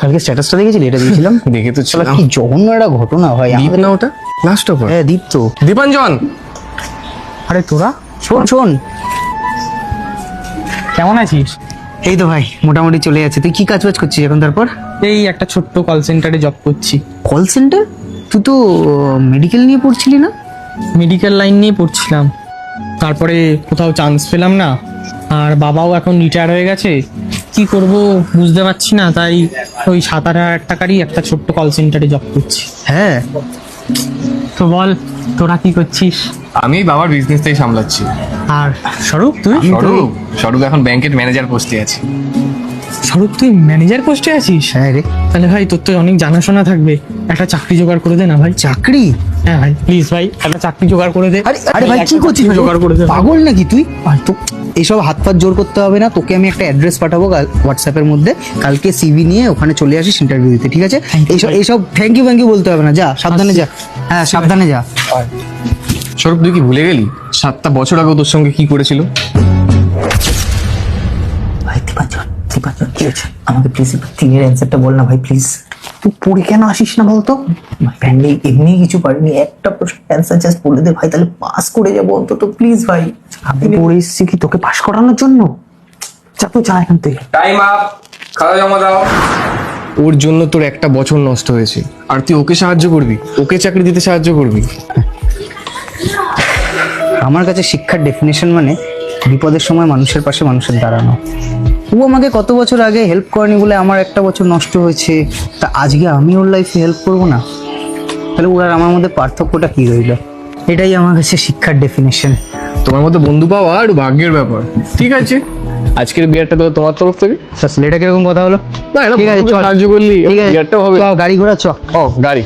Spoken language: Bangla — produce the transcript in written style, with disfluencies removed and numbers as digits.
কালকে স্ট্যাটাসটা দেখেছিলি? এটা দিয়েছিলাম। দেখে তো শালা ছিলাম। কি জঘন্য একটা ঘটনা ভাই। দীপ না ওটা? Last offer. হ্যাঁ দীপ তো। দীপাঞ্জন, আরে তোরা শোন শোন, কেমন আছিস? এই তো ভাই মোটামুটি চলে যাচ্ছে। তুই কি কাজ বাজ করছিস এখন? তারপর এই একটা ছোট্ট কল সেন্টারে জব করছি। Call centre? তুই তো মেডিকেল নিয়ে পড়ছিলি না? মেডিকেল লাইন নিয়ে পড়ছিলাম, তারপরে কোথাও চান্স পেলাম না, আর বাবাও এখন রিটায়ার হয়ে গেছে। কি করব বুঝতে পারছি না, তাই ওই 7,000 টাকারই একটা ছোট্ট কল সেন্টারে জব করছি। হ্যাঁ। তো বল, তোরা কি করছিস? আমি বাবার বিজনেসটাই সামলাচ্ছি। আর স্বরূপ তুই? স্বরূপ স্বরূপ এখন ব্যাংকের ম্যানেজার পোস্টে আছে। স্বরূপ তুই ম্যানেজার পোস্টে আছিস? হ্যাঁ রে। তাহলে ভাই তোর তো অনেক জানাশোনা থাকবে, একটা চাকরি জোগাড় করে দে না ভাই। চাকরি? হ্যাঁ ভাই প্লিজ ভাই, একটা চাকরি জোগাড় করে দে। আরে ভাই কি করছিস? জোগাড় করে দে ভাই। পাগল নাকি তুই? তো এইসব হাত পাত জোর করতে হবে না। তোকে আমি একটা অ্যাড্রেস পাঠাবো হোয়াটসঅ্যাপের মধ্যে, কালকে সিভি নিয়ে ওখানে চলে আসিস ইন্টারভিউ দিতে, ঠিক আছে? এইসব থ্যাংক ইউ বলতে হবে না। যা সাবধানে যা। হ্যাঁ সাবধানে যা। স্বরূপ তুই কি ভুলে গেলি 7টা বছর আগে তোর সঙ্গে কি করেছিল? ভাই দীপাঞ্জন, দীপাঞ্জন কি হয়েছে? আমাকে প্লিজ তিনের অ্যান্সারটা বল না ভাই প্লিজ। তুই পড়ে কেন আসিস না বলতো? এমনি এমনি কিছু পারিনি, একটা প্রশ্ন অ্যান্সার জাস্ট বলে দে ভাই, তাহলে পাস করে যাবো অন্তত প্লিজ ভাই। আমি পড়ে এসেছি কি তোকে পাস করানোর জন্য? যা তো যা এখান থেকে। টাইম আপ, খাতা জমা দাও। ওর জন্য তোর একটা বছর নষ্ট হয়েছে, আর তুই ওকে সাহায্য করবি, ওকে চাকরি দিতে সাহায্য করবি? আমার কাছে শিক্ষার ডেফিনেশন মানে বিপদের সময় মানুষের পাশে মানুষের দাঁড়ানো। ও আমাকে কত বছর আগে হেল্প করেনি বলে আমার একটা বছর নষ্ট হয়েছে, তা আজকে আমি ওর লাইফে হেল্প করবো না? তাহলে ওর আর আমার মধ্যে পার্থক্যটা কি রইল? এটাই আমার কাছে শিক্ষার ডেফিনেশন। তোমার মতো বন্ধু পাওয়া আর ভাগ্যের ব্যাপার। ঠিক আছে, আজকের বিয়ারটা তো তোমার তরফ থেকে। এটা কিরকম কথা হলো? না, এটা ঠিক আছে, চল। সাহায্য করলি, ঠিক আছে, বিয়ারটাও হবে। চ, গাড়ি ঘোড়া চ। ও গাড়ি।